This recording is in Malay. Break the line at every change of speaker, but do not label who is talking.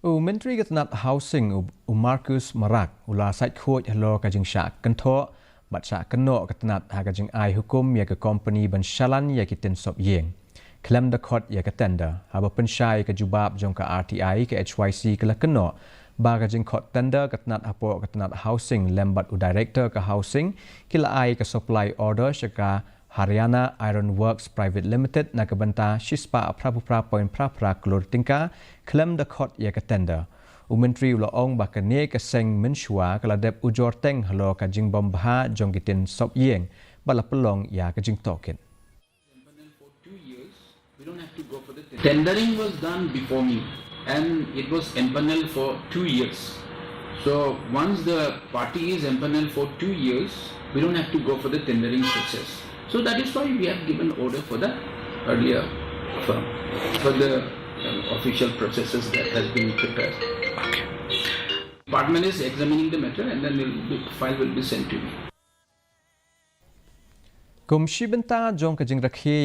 Myntri ke Tnat housing Marcus Marak ula sait khoj halo ka Jingkynnoh bat Jingkynnoh ke Tnat ha ka jing ai hukum ya ke company ban shalan ya kitin sop Iing. Klem da khot ya ke tender ha ba Pynshai ke jubab jong ka RTI ke HYC ke Jingkynnoh ba ka jing khot tender ke Tnat hapo ke Tnat housing lembat director ke housing kila ai ke supply order syaka Haryana Iron Works Private Limited na kebenta shispa aprapupra poin prapra klur tingka klem da khot ya ke tender. Myntri ula ong bakane ke seng menshua kala dep ujor teng halo ka jing bombaha jong kitin sop Iing bala pelong ya ke jing token.
For 2 years, we don't have to go for the tendering was done before me and it was empaneled for 2 years. So once the party is empaneled for 2 years, we don't have to go for the tendering process. So that is why we have given order for the earlier firm, for the official processes that has been prepared.
Okay.
Department is examining the matter and then the file will be sent to me.
Kum shibenta jong ka jing rakhi